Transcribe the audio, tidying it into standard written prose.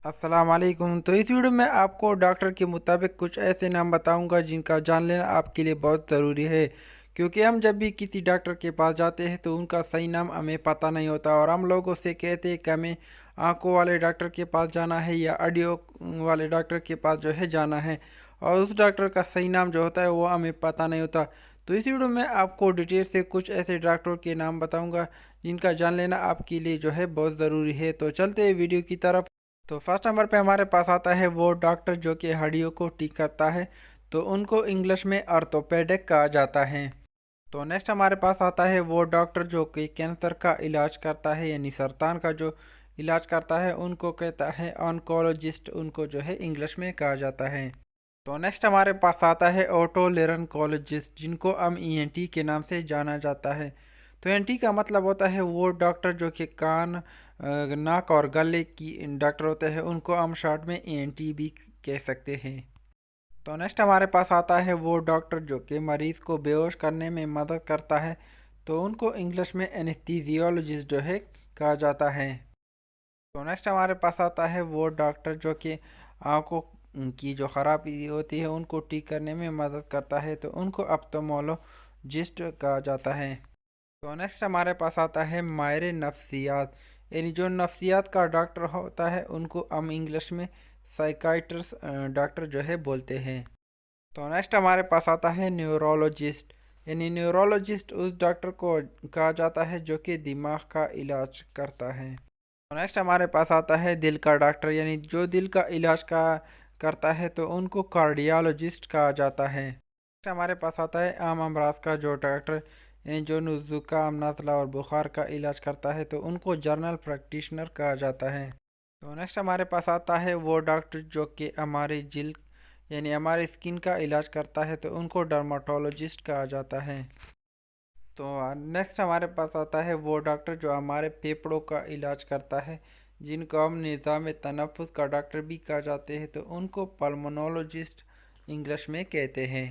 अस्सलाम वालेकुम। तो इस वीडियो में आपको डॉक्टर के मुताबिक कुछ ऐसे नाम बताऊंगा जिनका जान लेना आपके लिए बहुत ज़रूरी है, क्योंकि हम जब भी किसी डॉक्टर के पास जाते हैं तो उनका सही नाम हमें पता नहीं होता और हम लोगों से कहते हैं कि हमें आंखों वाले डॉक्टर के पास जाना है या ऑडियो वाले डॉक्टर के पास जो है जाना है, और उस डॉक्टर का सही नाम जो होता है वो हमें पता नहीं होता। तो इस वीडियो में आपको डिटेल से कुछ ऐसे डॉक्टरों के नाम बताऊंगा जिनका जान लेना आपके लिए जो है बहुत ज़रूरी है। तो चलते हैं वीडियो की तरफ। तो फर्स्ट नंबर पे हमारे पास आता है वो डॉक्टर जो कि हड्डियों को ठीक करता है, तो उनको इंग्लिश में ऑर्थोपेडिक कहा जाता है। तो नेक्स्ट हमारे पास आता है वो डॉक्टर जो कि कैंसर का इलाज करता है, यानी सरतान का जो इलाज करता है उनको कहता है ऑन्कोलॉजिस्ट, उनको जो है इंग्लिश में कहा जाता है। तो नेक्स्ट हमारे पास आता है ओटोलेरनकोलॉजिस्ट, जिनको हम ईएनटी के नाम से जाना जाता है। तो ईएनटी का मतलब होता है वो डॉक्टर जो कि कान, नाक और गले की डॉक्टर होते हैं, उनको हम शॉर्ट में ईएनटी भी कह सकते हैं। तो नेक्स्ट हमारे पास आता है वो डॉक्टर जो कि मरीज़ को बेहोश करने में मदद करता है, तो उनको इंग्लिश में एनेस्थीसियोलॉजिस्ट जो है कहा जाता है। तो नेक्स्ट हमारे पास आता है वो डॉक्टर जो कि आँखों की जो ख़राबी होती है उनको ठीक करने में मदद करता है, तो उनको ऑप्थेल्मोलॉजिस्ट कहा जाता है। तो नेक्स्ट हमारे पास आता है माहिर नफ्सियात, यानी जो नफ्सियात का डॉक्टर होता है उनको हम इंग्लिश में साइकाइट्रिस्ट डॉक्टर जो है बोलते हैं। तो नेक्स्ट हमारे पास आता है न्यूरोलॉजिस्ट, यानी न्यूरोलॉजिस्ट उस डॉक्टर को कहा जाता है जो कि दिमाग का इलाज करता है। तो नेक्स्ट हमारे पास आता है दिल का डॉक्टर, यानी जो दिल का इलाज का करता है, तो उनको कार्डियोलॉजिस्ट कहा जाता है। नेक्स्ट हमारे पास आता है आम अमराज का जो डॉक्टर, यानी जो ज़ुकाम, नज़ला और बुखार का इलाज करता है, तो उनको जनरल प्रैक्टिशनर कहा जाता है। तो नेक्स्ट हमारे पास आता है वो डॉक्टर जो कि हमारी जिल्द यानी हमारे स्किन का इलाज करता है, तो उनको डर्माटोलॉजिस्ट कहा जाता है। तो नेक्स्ट हमारे पास आता है वो डॉक्टर जो हमारे फेफड़ों का इलाज करता है, जिनको हम निज़ाम तनफ़ुस का डॉक्टर भी कहा जाते हैं, तो उनको पल्मोनोलॉजिस्ट इंग्लिश में कहते हैं।